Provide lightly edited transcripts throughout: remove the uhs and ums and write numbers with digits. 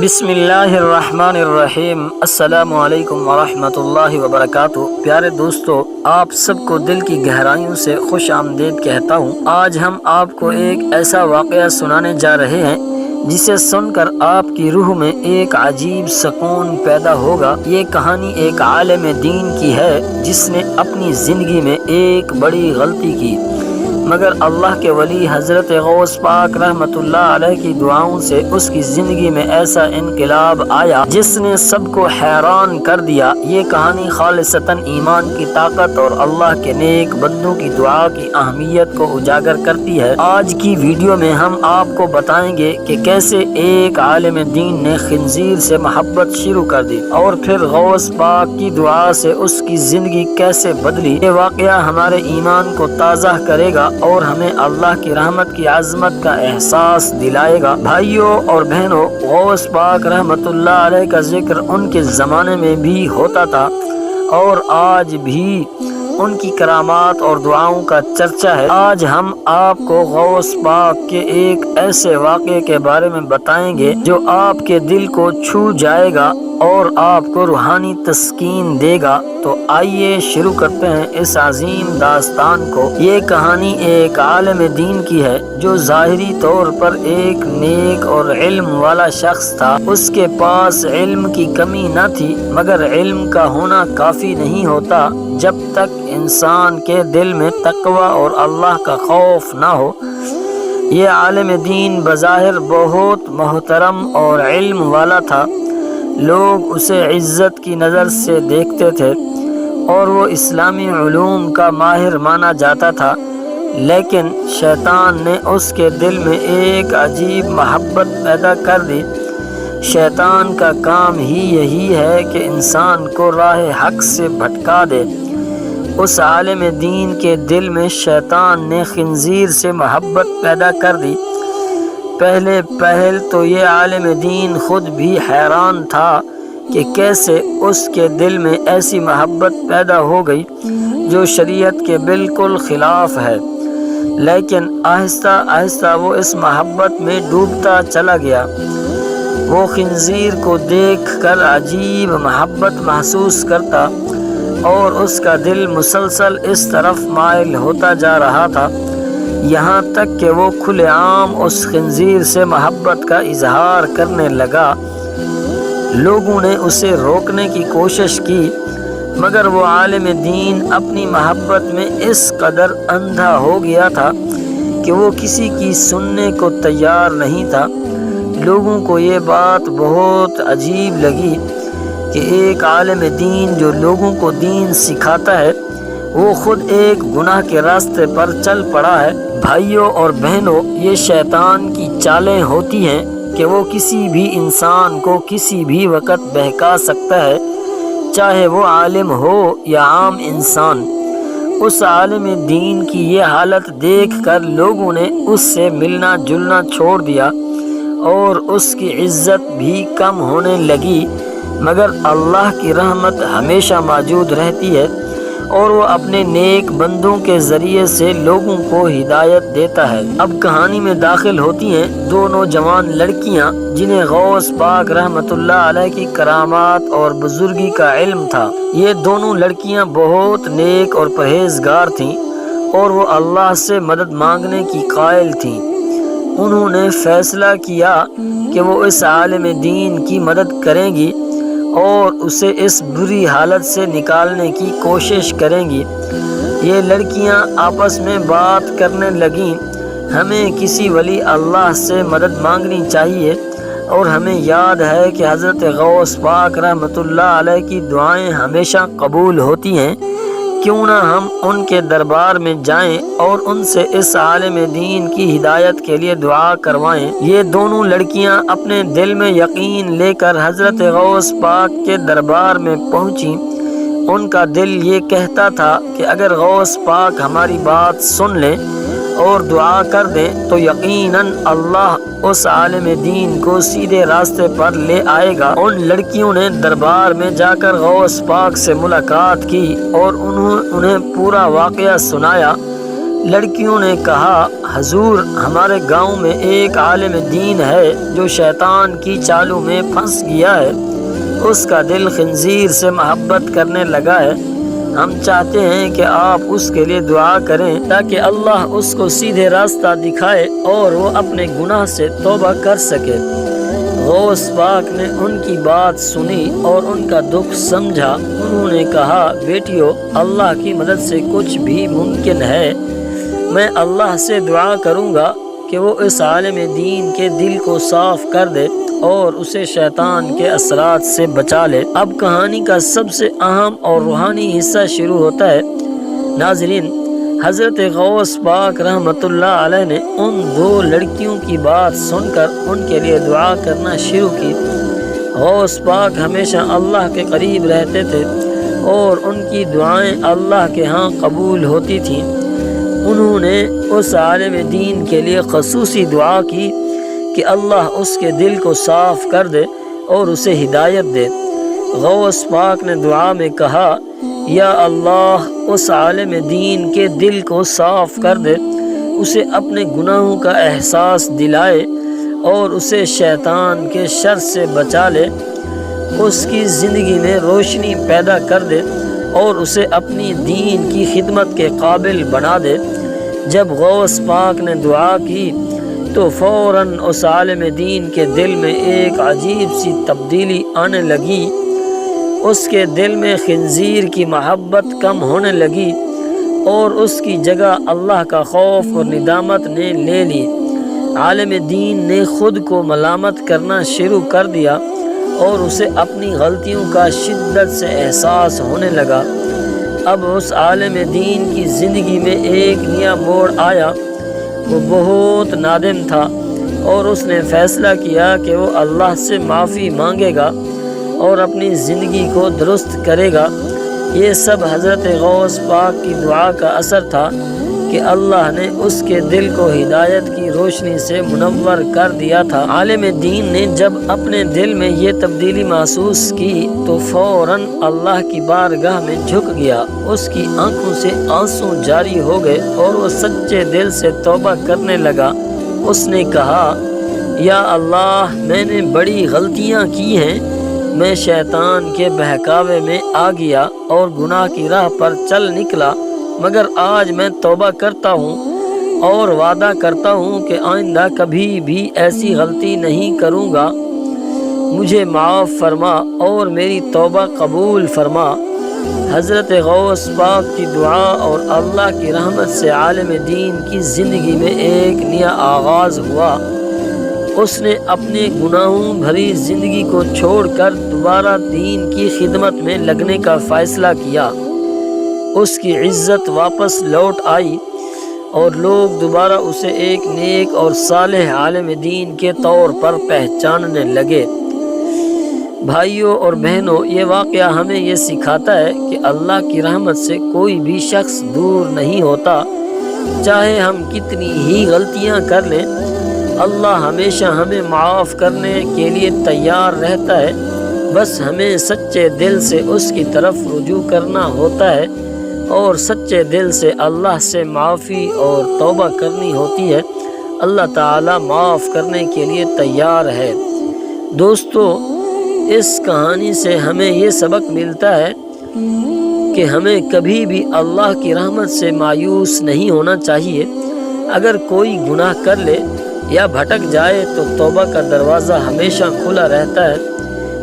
بسم اللہ الرحمن الرحیم۔ السلام علیکم ورحمۃ اللہ وبرکاتہ۔ پیارے دوستو، آپ سب کو دل کی گہرائیوں سے خوش آمدید کہتا ہوں۔ آج ہم آپ کو ایک ایسا واقعہ سنانے جا رہے ہیں جسے سن کر آپ کی روح میں ایک عجیب سکون پیدا ہوگا۔ یہ کہانی ایک عالم دین کی ہے جس نے اپنی زندگی میں ایک بڑی غلطی کی، مگر اللہ کے ولی حضرت غوث پاک رحمت اللہ علیہ کی دعاؤں سے اس کی زندگی میں ایسا انقلاب آیا جس نے سب کو حیران کر دیا۔ یہ کہانی خالصتاً ایمان کی طاقت اور اللہ کے نیک بندوں کی دعا کی اہمیت کو اجاگر کرتی ہے۔ آج کی ویڈیو میں ہم آپ کو بتائیں گے کہ کیسے ایک عالم دین نے خنزیر سے محبت شروع کر دی اور پھر غوث پاک کی دعا سے اس کی زندگی کیسے بدلی۔ یہ واقعہ ہمارے ایمان کو تازہ کرے گا اور ہمیں اللہ کی رحمت کی عظمت کا احساس دلائے گا۔ بھائیوں اور بہنوں، غوث پاک رحمت اللہ علیہ کا ذکر ان کے زمانے میں بھی ہوتا تھا اور آج بھی ان کی کرامات اور دعاؤں کا چرچا ہے۔ آج ہم آپ کو غوث پاک کے ایک ایسے واقعے کے بارے میں بتائیں گے جو آپ کے دل کو چھو جائے گا اور آپ کو روحانی تسکین دے گا۔ تو آئیے شروع کرتے ہیں اس عظیم داستان کو۔ یہ کہانی ایک عالم دین کی ہے جو ظاہری طور پر ایک نیک اور علم والا شخص تھا۔ اس کے پاس علم کی کمی نہ تھی، مگر علم کا ہونا کافی نہیں ہوتا جب تک انسان کے دل میں تقوی اور اللہ کا خوف نہ ہو۔ یہ عالم دین بظاہر بہت محترم اور علم والا تھا۔ لوگ اسے عزت کی نظر سے دیکھتے تھے اور وہ اسلامی علوم کا ماہر مانا جاتا تھا، لیکن شیطان نے اس کے دل میں ایک عجیب محبت پیدا کر دی۔ شیطان کا کام ہی یہی ہے کہ انسان کو راہ حق سے بھٹکا دے۔ اس عالم دین کے دل میں شیطان نے خنزیر سے محبت پیدا کر دی۔ پہل تو یہ عالم دین خود بھی حیران تھا کہ کیسے اس کے دل میں ایسی محبت پیدا ہو گئی جو شریعت کے بالکل خلاف ہے، لیکن آہستہ آہستہ وہ اس محبت میں ڈوبتا چلا گیا۔ وہ خنزیر کو دیکھ کر عجیب محبت محسوس کرتا اور اس کا دل مسلسل اس طرف مائل ہوتا جا رہا تھا، یہاں تک کہ وہ کھلے عام اس خنزیر سے محبت کا اظہار کرنے لگا۔ لوگوں نے اسے روکنے کی کوشش کی، مگر وہ عالم دین اپنی محبت میں اس قدر اندھا ہو گیا تھا کہ وہ کسی کی سننے کو تیار نہیں تھا۔ لوگوں کو یہ بات بہت عجیب لگی کہ ایک عالم دین جو لوگوں کو دین سکھاتا ہے، وہ خود ایک گناہ کے راستے پر چل پڑا ہے۔ بھائیوں اور بہنوں، یہ شیطان کی چالیں ہوتی ہیں کہ وہ کسی بھی انسان کو کسی بھی وقت بہکا سکتا ہے، چاہے وہ عالم ہو یا عام انسان۔ اس عالم دین کی یہ حالت دیکھ کر لوگوں نے اس سے ملنا جلنا چھوڑ دیا اور اس کی عزت بھی کم ہونے لگی، مگر اللہ کی رحمت ہمیشہ موجود رہتی ہے اور وہ اپنے نیک بندوں کے ذریعے سے لوگوں کو ہدایت دیتا ہے۔ اب کہانی میں داخل ہوتی ہیں دو نوجوان لڑکیاں جنہیں غوث پاک رحمت اللہ علیہ کی کرامات اور بزرگی کا علم تھا۔ یہ دونوں لڑکیاں بہت نیک اور پرہیزگار تھیں اور وہ اللہ سے مدد مانگنے کی قائل تھیں۔ انہوں نے فیصلہ کیا کہ وہ اس عالم دین کی مدد کریں گی اور اسے اس بری حالت سے نکالنے کی کوشش کریں گی۔ یہ لڑکیاں آپس میں بات کرنے لگیں، ہمیں کسی ولی اللہ سے مدد مانگنی چاہیے اور ہمیں یاد ہے کہ حضرت غوث پاک رحمت اللہ علیہ کی دعائیں ہمیشہ قبول ہوتی ہیں، کیوں نہ ہم ان کے دربار میں جائیں اور ان سے اس عالم دین کی ہدایت کے لیے دعا کروائیں۔ یہ دونوں لڑکیاں اپنے دل میں یقین لے کر حضرت غوث پاک کے دربار میں پہنچیں۔ ان کا دل یہ کہتا تھا کہ اگر غوث پاک ہماری بات سن لیں اور دعا کر دیں تو یقیناً اللہ اس عالم دین کو سیدھے راستے پر لے آئے گا۔ ان لڑکیوں نے دربار میں جا کر غوث پاک سے ملاقات کی اور انہیں پورا واقعہ سنایا۔ لڑکیوں نے کہا حضور ہمارے گاؤں میں ایک عالم دین ہے جو شیطان کی چالوں میں پھنس گیا ہے، اس کا دل خنزیر سے محبت کرنے لگا ہے، ہم چاہتے ہیں کہ آپ اس کے لیے دعا کریں تاکہ اللہ اس کو سیدھے راستہ دکھائے اور وہ اپنے گناہ سے توبہ کر سکے۔ غوث پاک نے ان کی بات سنی اور ان کا دکھ سمجھا۔ انہوں نے کہا بیٹیو، اللہ کی مدد سے کچھ بھی ممکن ہے، میں اللہ سے دعا کروں گا کہ وہ اس عالم دین کے دل کو صاف کر دے اور اسے شیطان کے اثرات سے بچا لے۔ اب کہانی کا سب سے اہم اور روحانی حصہ شروع ہوتا ہے۔ ناظرین، حضرت غوث پاک رحمۃ اللہ علیہ نے ان دو لڑکیوں کی بات سن کر ان کے لیے دعا کرنا شروع کی۔ غوث پاک ہمیشہ اللہ کے قریب رہتے تھے اور ان کی دعائیں اللہ کے ہاں قبول ہوتی تھیں۔ انہوں نے اس عالم دین کے لیے خصوصی دعا کی کہ اللہ اس کے دل کو صاف کر دے اور اسے ہدایت دے۔ غوث پاک نے دعا میں کہا یا اللہ اس عالم دین کے دل کو صاف کر دے، اسے اپنے گناہوں کا احساس دلائے اور اسے شیطان کے شر سے بچا لے، اس کی زندگی میں روشنی پیدا کر دے اور اسے اپنی دین کی خدمت کے قابل بنا دے۔ جب غوث پاک نے دعا کی تو فوراً اس عالم دین کے دل میں ایک عجیب سی تبدیلی آنے لگی۔ اس کے دل میں خنزیر کی محبت کم ہونے لگی اور اس کی جگہ اللہ کا خوف اور ندامت نے لے لی۔ عالم دین نے خود کو ملامت کرنا شروع کر دیا اور اسے اپنی غلطیوں کا شدت سے احساس ہونے لگا۔ اب اس عالم دین کی زندگی میں ایک نیا موڑ آیا۔ وہ بہت نادم تھا اور اس نے فیصلہ کیا کہ وہ اللہ سے معافی مانگے گا اور اپنی زندگی کو درست کرے گا۔ یہ سب حضرت غوث پاک کی دعا کا اثر تھا کہ اللہ نے اس کے دل کو ہدایت کی روشنی سے منور کر دیا تھا۔ عالم دین نے جب اپنے دل میں یہ تبدیلی محسوس کی تو فوراً اللہ کی بارگاہ میں جھک گیا۔ اس کی آنکھوں سے آنسو جاری ہو گئے اور وہ سچے دل سے توبہ کرنے لگا۔ اس نے کہا یا اللہ، میں نے بڑی غلطیاں کی ہیں، میں شیطان کے بہکاوے میں آ گیا اور گناہ کی راہ پر چل نکلا، مگر آج میں توبہ کرتا ہوں اور وعدہ کرتا ہوں کہ آئندہ کبھی بھی ایسی غلطی نہیں کروں گا، مجھے معاف فرما اور میری توبہ قبول فرما۔ حضرت غوث پاک کی دعا اور اللہ کی رحمت سے عالم دین کی زندگی میں ایک نیا آغاز ہوا۔ اس نے اپنے گناہوں بھری زندگی کو چھوڑ کر دوبارہ دین کی خدمت میں لگنے کا فیصلہ کیا۔ اس کی عزت واپس لوٹ آئی اور لوگ دوبارہ اسے ایک نیک اور صالح عالم دین کے طور پر پہچاننے لگے۔ بھائیوں اور بہنوں، یہ واقعہ ہمیں یہ سکھاتا ہے کہ اللہ کی رحمت سے کوئی بھی شخص دور نہیں ہوتا۔ چاہے ہم کتنی ہی غلطیاں کر لیں، اللہ ہمیشہ ہمیں معاف کرنے کے لیے تیار رہتا ہے، بس ہمیں سچے دل سے اس کی طرف رجوع کرنا ہوتا ہے اور سچے دل سے اللہ سے معافی اور توبہ کرنی ہوتی ہے۔ اللہ تعالیٰ معاف کرنے کے لیے تیار ہے۔ دوستو، اس کہانی سے ہمیں یہ سبق ملتا ہے کہ ہمیں کبھی بھی اللہ کی رحمت سے مایوس نہیں ہونا چاہیے۔ اگر کوئی گناہ کر لے یا بھٹک جائے تو توبہ کا دروازہ ہمیشہ کھلا رہتا ہے۔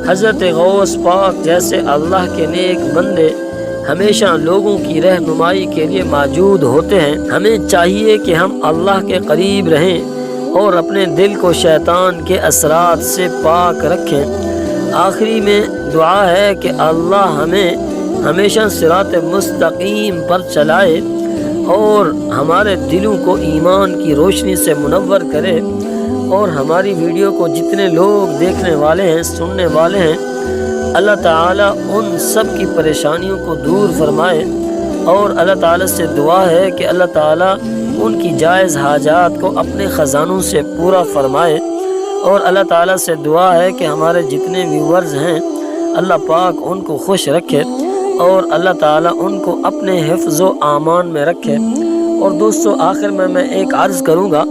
حضرت غوث پاک جیسے اللہ کے نیک بندے ہمیشہ لوگوں کی رہنمائی کے لیے موجود ہوتے ہیں۔ ہمیں چاہیے کہ ہم اللہ کے قریب رہیں اور اپنے دل کو شیطان کے اثرات سے پاک رکھیں۔ آخری میں دعا ہے کہ اللہ ہمیں ہمیشہ صراط مستقیم پر چلائے اور ہمارے دلوں کو ایمان کی روشنی سے منور کرے، اور ہماری ویڈیو کو جتنے لوگ دیکھنے والے ہیں، سننے والے ہیں، اللہ تعالیٰ ان سب کی پریشانیوں کو دور فرمائے، اور اللہ تعالیٰ سے دعا ہے کہ اللہ تعالیٰ ان کی جائز حاجات کو اپنے خزانوں سے پورا فرمائے، اور اللہ تعالیٰ سے دعا ہے کہ ہمارے جتنے ویورز ہیں اللہ پاک ان کو خوش رکھے اور اللہ تعالیٰ ان کو اپنے حفظ و امان میں رکھے، اور دوستو آخر میں ایک عرض کروں گا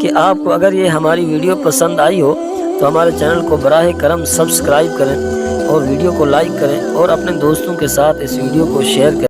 کہ آپ کو اگر یہ ہماری ویڈیو پسند آئی ہو تو ہمارے چینل کو براہ کرم سبسکرائب کریں اور ویڈیو کو لائک کریں اور اپنے دوستوں کے ساتھ اس ویڈیو کو شیئر کریں۔